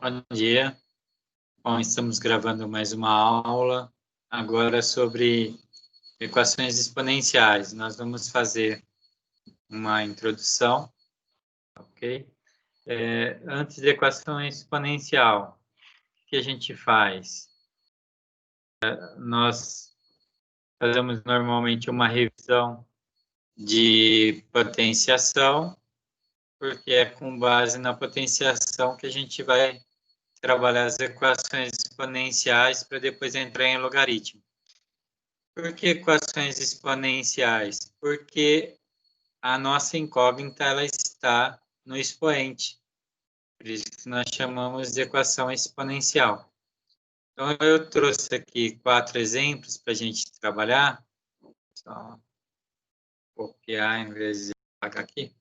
Bom dia. Bom, estamos gravando mais uma aula, agora sobre equações exponenciais. Nós vamos fazer uma introdução, ok? Antes de equação exponencial, o que a gente faz? Nós fazemos normalmente uma revisão de potenciação, porque é com base na potenciação que a gente vai trabalhar as equações exponenciais para depois entrar em logaritmo. Por que equações exponenciais? Porque a nossa incógnita ela está no expoente. Por isso que nós chamamos de equação exponencial. Então, eu trouxe aqui 4 exemplos para a gente trabalhar. Só copiar em vez de apagar aqui.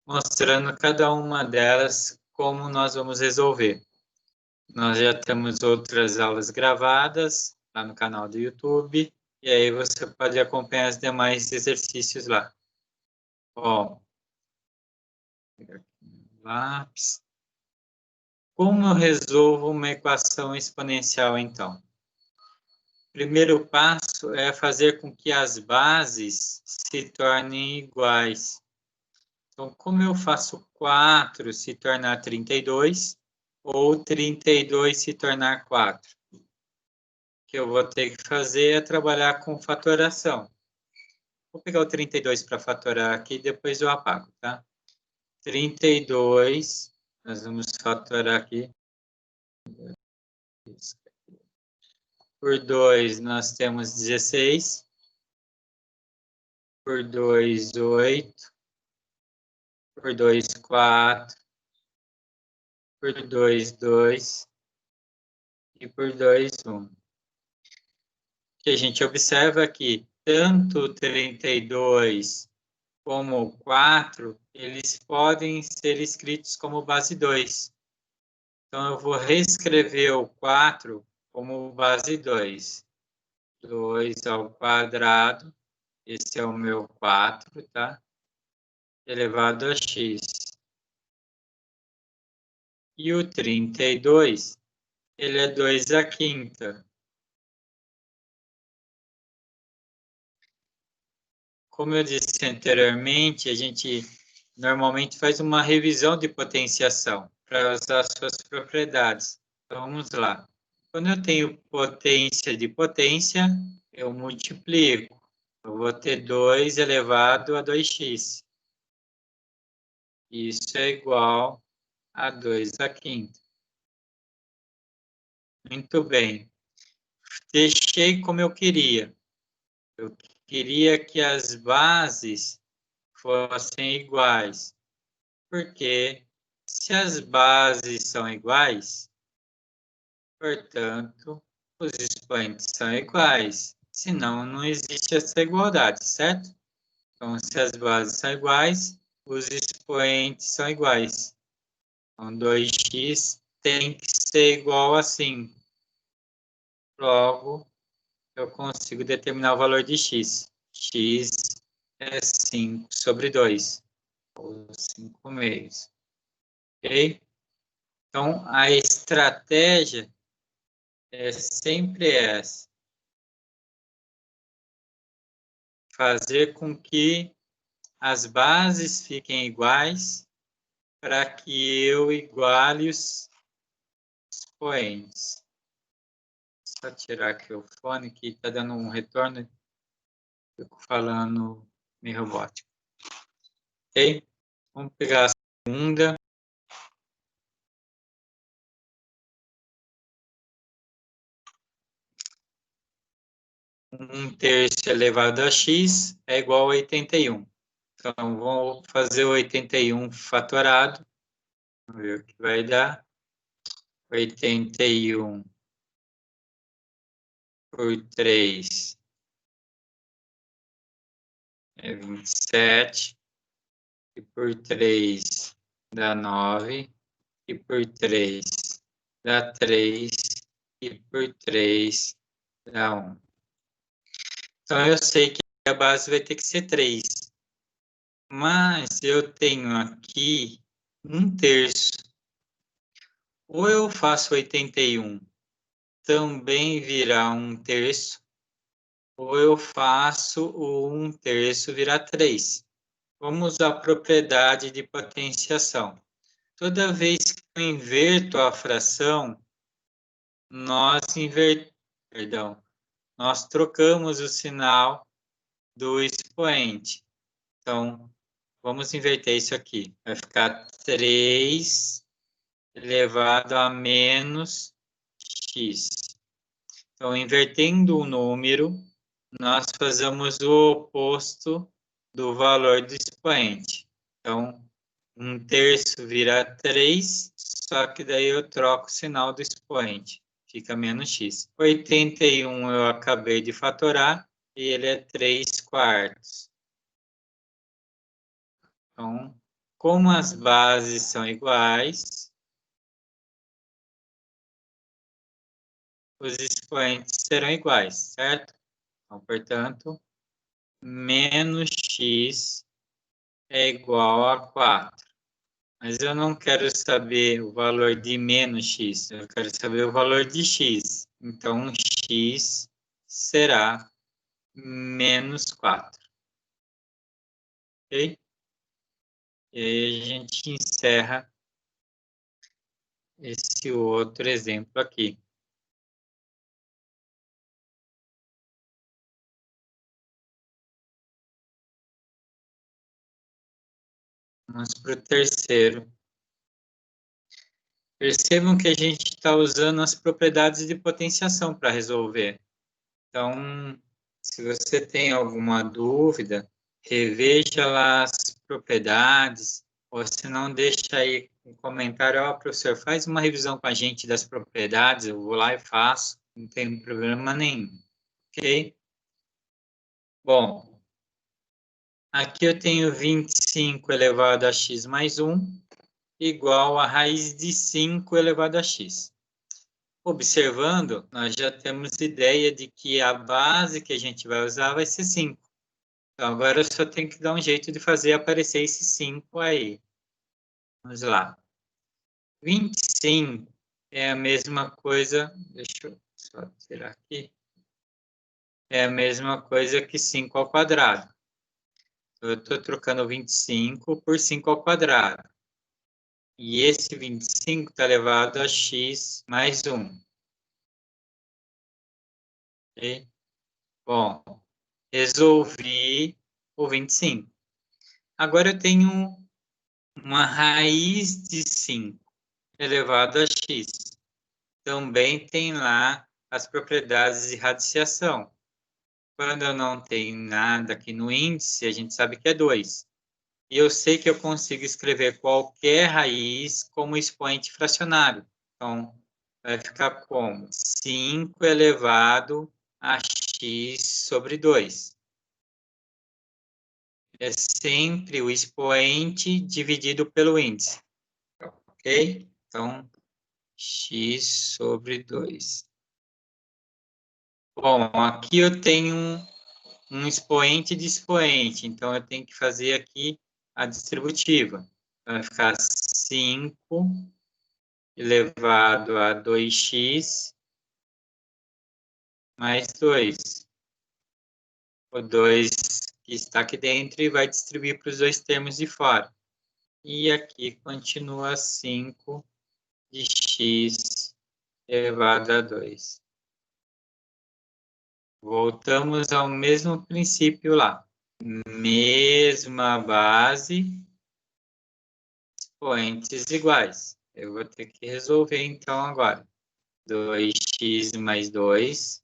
Mostrando cada uma delas como nós vamos resolver. Nós já temos outras aulas gravadas lá no canal do YouTube. E aí você pode acompanhar os demais exercícios lá. Ó, lápis. Como eu resolvo uma equação exponencial, então? Primeiro passo é fazer com que as bases se tornem iguais. Então, como eu faço 4 se tornar 32, ou 32 se tornar 4? O que eu vou ter que fazer é trabalhar com fatoração. Vou pegar o 32 para fatorar aqui, depois eu apago, tá? 32, nós vamos fatorar aqui. Por 2, nós temos 16. Por 2, 8. Por 2, 4. Por 2, 2. E por 2, 1. O que a gente observa aqui, tanto 32 como o 4, eles podem ser escritos como base 2. Então, eu vou reescrever o 4 como base 2. 2 ao quadrado, esse é o meu 4, tá? Elevado a x. E o 32, ele é 2 à quinta. Como eu disse anteriormente, a gente normalmente faz uma revisão de potenciação para usar suas propriedades. Então, vamos lá. Quando eu tenho potência de potência, eu multiplico. Eu vou ter 2 elevado a 2x. Isso é igual a 2 à quinta. Muito bem. Deixei como eu queria. Eu queria que as bases fossem iguais. Porque se as bases são iguais, portanto, os expoentes são iguais. Senão, não existe essa igualdade, certo? Então, se as bases são iguais, os expoentes são iguais. Então, 2x tem que ser igual a 5. Logo, eu consigo determinar o valor de x. X é 5 sobre 2, ou 5 meios. Ok? Então, a estratégia é sempre essa. Fazer com que as bases fiquem iguais para que eu iguale os expoentes. Só tirar aqui o fone que está dando um retorno. Fico falando meio robótico. Ok? Vamos pegar a segunda. 1/3 elevado a x é igual a 81. Então, vou fazer o 81 fatorado. Vamos ver o que vai dar. 81 por 3 é 27. E por 3 dá 9. E por 3 dá 3. E por 3 dá 1. Então, eu sei que a base vai ter que ser 3. Mas eu tenho aqui 1/3. Ou eu faço 81 também virar 1/3, ou eu faço o 1/3 virar 3. Vamos usar a propriedade de potenciação. Toda vez que eu inverto a fração, nós trocamos o sinal do expoente. Então, vamos inverter isso aqui. Vai ficar 3 elevado a menos x. Então, invertendo o número, nós fazemos o oposto do valor do expoente. Então, 1/3 vira 3, só que daí eu troco o sinal do expoente. Fica menos x. 81 eu acabei de fatorar e ele é 3/4. Então, como as bases são iguais, os expoentes serão iguais, certo? Então, portanto, menos x é igual a 4. Mas eu não quero saber o valor de menos x, eu quero saber o valor de x. Então, x será menos 4. Ok? E aí a gente encerra esse outro exemplo aqui. Vamos para o terceiro. Percebam que a gente está usando as propriedades de potenciação para resolver. Então, se você tem alguma dúvida, reveja lá as propriedades, ou se não, deixa aí um comentário, ó, professor, faz uma revisão com a gente das propriedades, eu vou lá e faço, não tem problema nenhum, ok? Bom, aqui eu tenho 25 elevado a x mais 1, igual a raiz de 5 elevado a x. Observando, nós já temos ideia de que a base que a gente vai usar vai ser 5. Então, agora eu só tenho que dar um jeito de fazer aparecer esse 5 aí. Vamos lá. 25 é a mesma coisa, deixa eu só tirar aqui, é a mesma coisa que 5 ao quadrado. Eu estou trocando 25 por 5 ao quadrado. E esse 25 está elevado a x mais 1. Ok? Bom, resolvi o 25. Agora eu tenho uma raiz de 5 elevado a x. Também tem lá as propriedades de radiciação. Quando eu não tenho nada aqui no índice, a gente sabe que é 2. E eu sei que eu consigo escrever qualquer raiz como expoente fracionário. Então, vai ficar como 5 elevado a x sobre 2. É sempre o expoente dividido pelo índice. Ok? Então, x sobre 2. Bom, aqui eu tenho um expoente de expoente, então eu tenho que fazer aqui a distributiva. Vai ficar 5 elevado a 2x mais 2. O 2 que está aqui dentro e vai distribuir para os dois termos de fora. E aqui continua 5 de x elevado a 2. Voltamos ao mesmo princípio lá. Mesma base, expoentes iguais. Eu vou ter que resolver então agora. 2x mais 2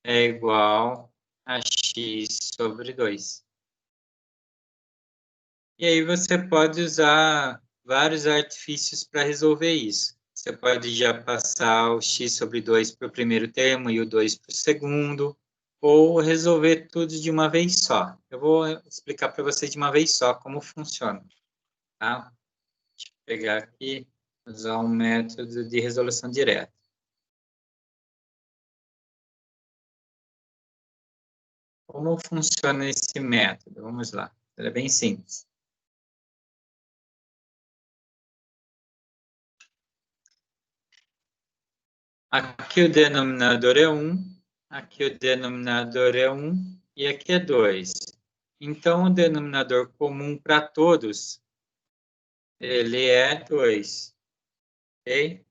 é igual a x sobre 2. E aí você pode usar vários artifícios para resolver isso. Você pode já passar o x sobre 2 para o primeiro termo e o 2 para o segundo, ou resolver tudo de uma vez só. Eu vou explicar para vocês de uma vez só como funciona. Tá? Deixa eu pegar aqui, usar um método de resolução direta. Como funciona esse método? Vamos lá. Ele é bem simples. Aqui o denominador é 1, aqui o denominador é 1 e aqui é 2. Então, o denominador comum para todos, ele é 2. Ok?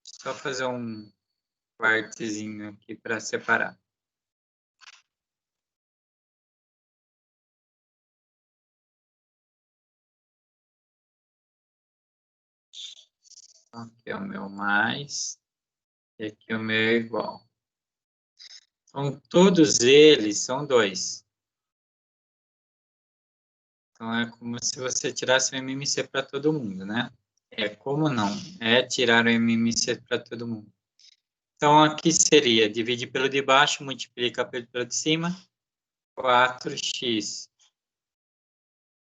Só fazer um partezinho aqui para separar. Então, aqui é o meu mais e aqui é o meu igual. Então, todos eles são 2. Então, é como se você tirasse o MMC para todo mundo, né? É como não? É tirar o MMC para todo mundo. Então, aqui seria dividir pelo de baixo, multiplica pelo de cima, 4x.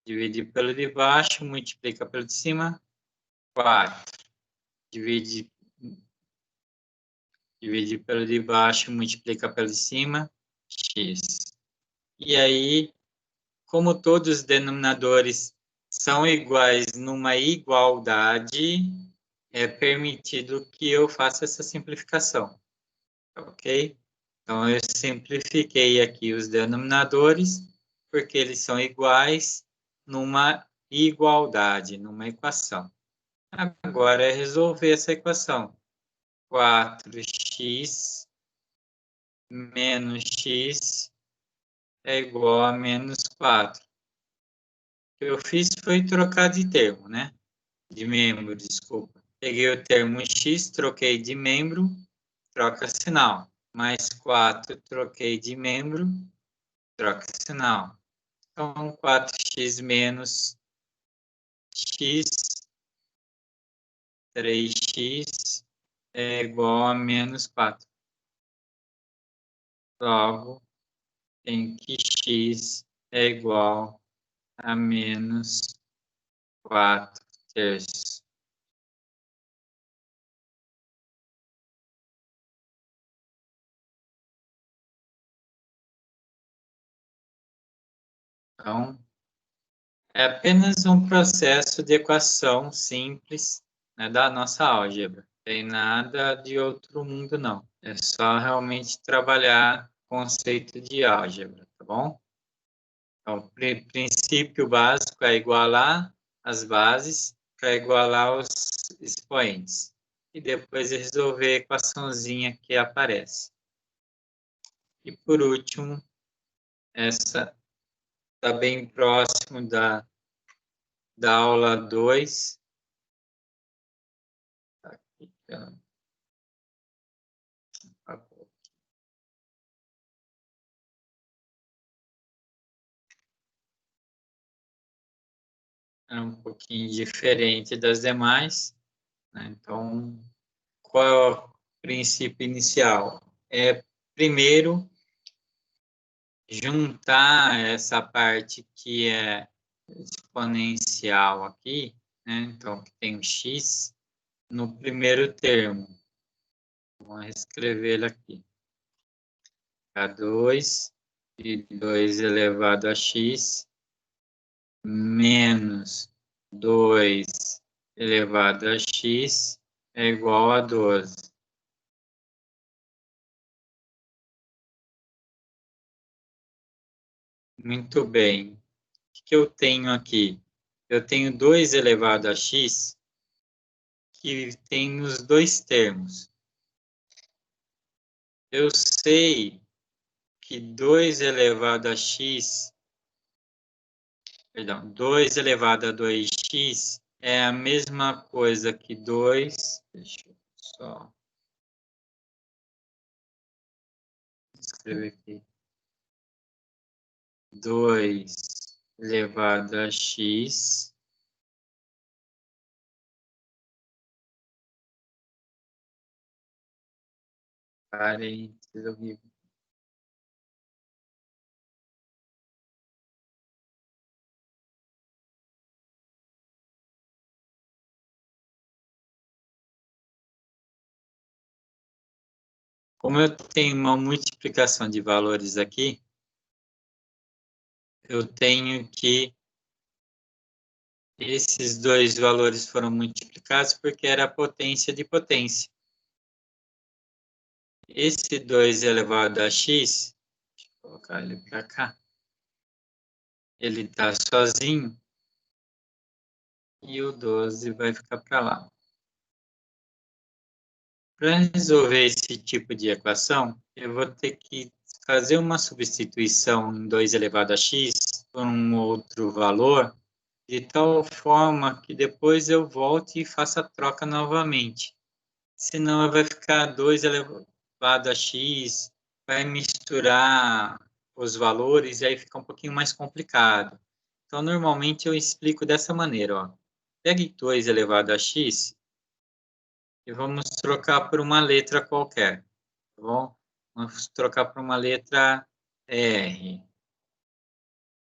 Dividir pelo de baixo, multiplica pelo de cima, 4. Divide pelo de baixo, multiplica pelo de cima, x. E aí, como todos os denominadores são iguais numa igualdade, é permitido que eu faça essa simplificação, ok? Então, eu simplifiquei aqui os denominadores, porque eles são iguais numa igualdade, numa equação. Agora é resolver essa equação. 4x menos x é igual a menos 4. O que eu fiz foi trocar de termo, né? De membro, desculpa. Peguei o termo x, troquei de membro, troca sinal. Mais 4, troquei de membro, troca sinal. Então, 4x menos x, 3x é igual a menos 4. Logo, tem que x é igual a menos 4 terços. Então, é apenas um processo de equação simples, né, da nossa álgebra. Não tem nada de outro mundo, não. É só realmente trabalhar o conceito de álgebra, tá bom? Então, o princípio básico é igualar as bases para igualar os expoentes. E depois resolver a equaçãozinha que aparece. E por último, essa está bem próximo da aula 2. Aqui, é um pouquinho diferente das demais, né? Então, qual é o princípio inicial? É, primeiro, juntar essa parte que é exponencial aqui, né? Então, que tem o x no primeiro termo. Vamos escrever ele aqui. K2 de 2 elevado a x menos 2 elevado a x é igual a 12. Muito bem. O que eu tenho aqui? Eu tenho 2 elevado a x, que tem nos dois termos. Eu sei que 2 elevado a x, perdão, 2 elevado a 2x é a mesma coisa que 2, deixa eu só escrever aqui, 2 elevado a x parênteses horrível. Como eu tenho uma multiplicação de valores aqui, eu tenho que esses dois valores foram multiplicados porque era a potência de potência. esse 2 elevado a x, deixa eu colocar ele para cá, ele está sozinho, e o 12 vai ficar para lá. Para resolver esse tipo de equação, eu vou ter que fazer uma substituição em 2 elevado a x por um outro valor, de tal forma que depois eu volte e faça a troca novamente. Senão vai ficar 2 elevado a x, vai misturar os valores e aí fica um pouquinho mais complicado. Então, normalmente eu explico dessa maneira, ó. Pegue 2 elevado a x e vamos trocar por uma letra qualquer, tá bom? Vamos trocar por uma letra R.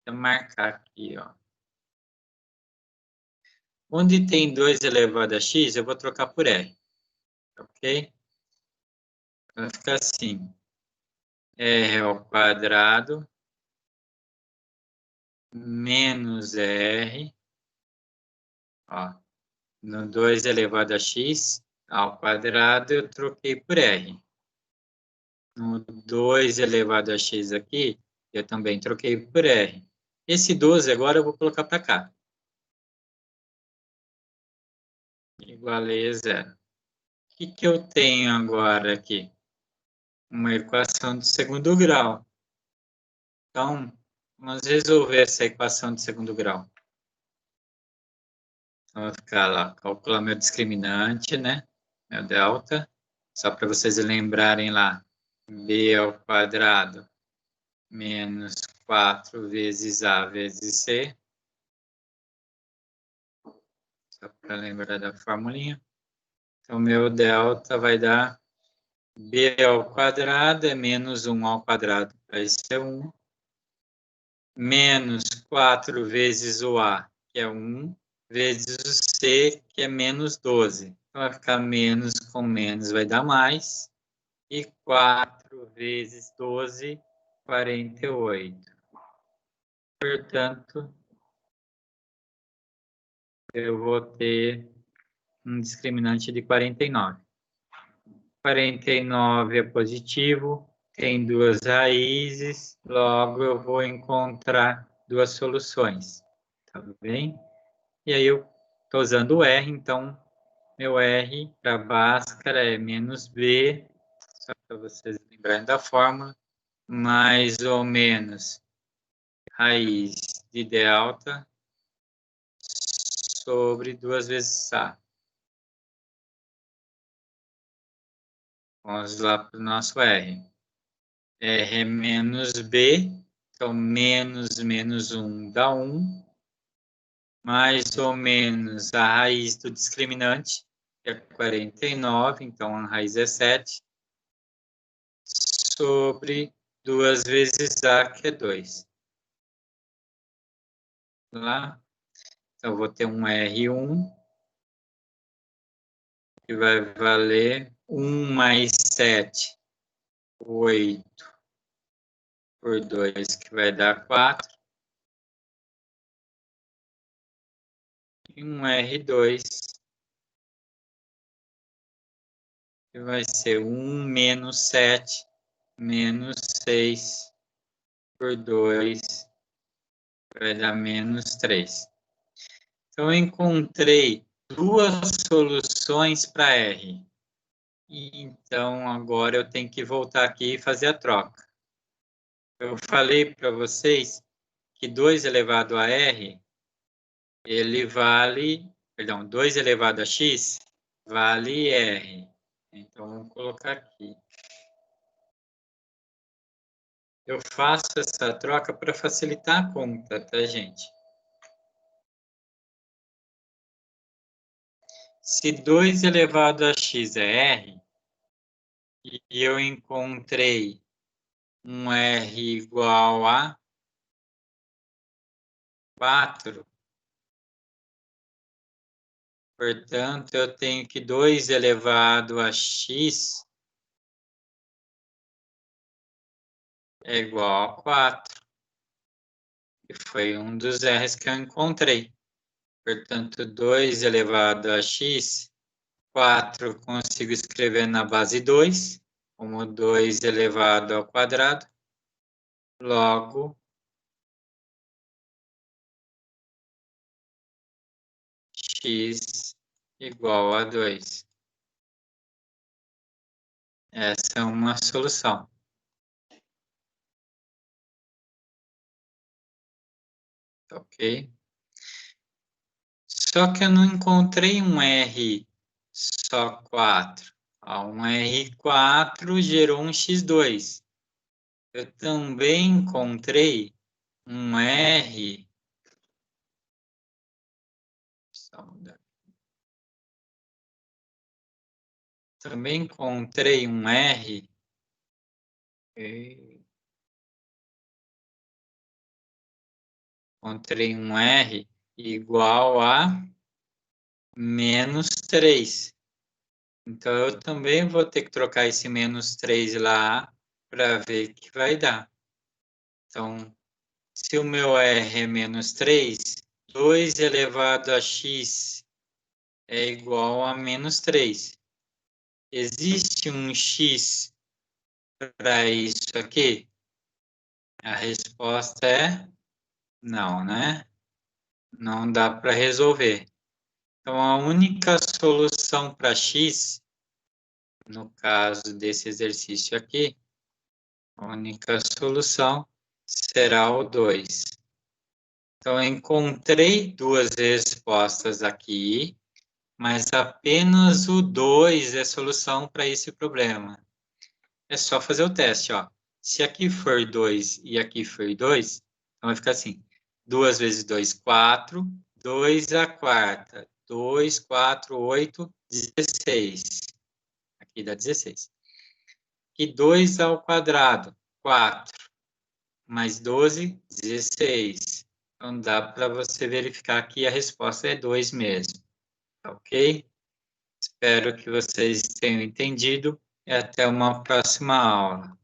Vou marcar aqui, ó. Onde tem 2 elevado a x, eu vou trocar por R, ok? Vai ficar assim, R ao quadrado menos R, ó, no 2 elevado a x ao quadrado eu troquei por R. No 2 elevado a x aqui, eu também troquei por R. Esse 12 agora eu vou colocar para cá. Igual a zero. O que eu tenho agora aqui? Uma equação de segundo grau. Então, vamos resolver essa equação de segundo grau. Então, vai ficar lá, calcular meu discriminante, né? Meu delta. Só para vocês lembrarem lá. B ao quadrado menos 4 vezes A vezes C. Só para lembrar da formulinha. Então, meu delta vai dar B ao quadrado é menos 1 ao quadrado, vai ser 1. Menos 4 vezes o A, que é 1, vezes o C, que é menos 12. Então, vai ficar menos com menos, vai dar mais. E 4 vezes 12, 48. Portanto, eu vou ter um discriminante de 49. 49 é positivo, tem duas raízes, logo eu vou encontrar duas soluções, tá bem? E aí eu estou usando o R, então meu R para Bhaskara é menos B, só para vocês lembrarem da forma, mais ou menos raiz de delta sobre 2 vezes A. Vamos lá para o nosso R. R é menos B, então menos menos 1 dá 1, mais ou menos a raiz do discriminante, que é 49, então a raiz é 7, sobre 2 vezes A, que é 2. Lá, então eu vou ter um R1, que vai valer 1 mais 7, 8, por 2, que vai dar 4. E um R2, que vai ser 1 menos 7, menos 6, por 2, vai dar menos 3. Então, eu encontrei duas soluções para R. Então, agora eu tenho que voltar aqui e fazer a troca. Eu falei para vocês que 2 elevado a R, ele vale, perdão, 2 elevado a x vale R. Então, vamos colocar aqui. Eu faço essa troca para facilitar a conta, tá, gente? Se 2 elevado a x é R, e eu encontrei um R igual a 4, portanto, eu tenho que 2 elevado a x é igual a 4. E foi um dos R's que eu encontrei. Portanto, 2 elevado a x, 4 consigo escrever na base 2. como 2 elevado ao quadrado, logo x igual a 2. Essa é uma solução. Ok? Só que eu não encontrei um R só 4. Um R4 gerou um x2. Eu também encontrei um R. Também encontrei um R. Encontrei um R igual a menos 3. Então, eu também vou ter que trocar esse menos 3 lá para ver o que vai dar. Então, se o meu R é menos 3, 2 elevado a x é igual a menos 3. Existe um x para isso aqui? A resposta é não, né? Não dá para resolver. Então, a única solução para x, no caso desse exercício aqui, a única solução será o 2. Então, eu encontrei duas respostas aqui, mas apenas o 2 é solução para esse problema. É só fazer o teste, ó. Se aqui for 2 e aqui for 2, então vai ficar assim. 2 vezes 2, 4. 2 à quarta. 2, 4, 8, 16. Aqui dá 16. E 2 ao quadrado, 4. Mais 12, 16. Então dá para você verificar que a resposta é 2 mesmo. Ok? Espero que vocês tenham entendido e até uma próxima aula.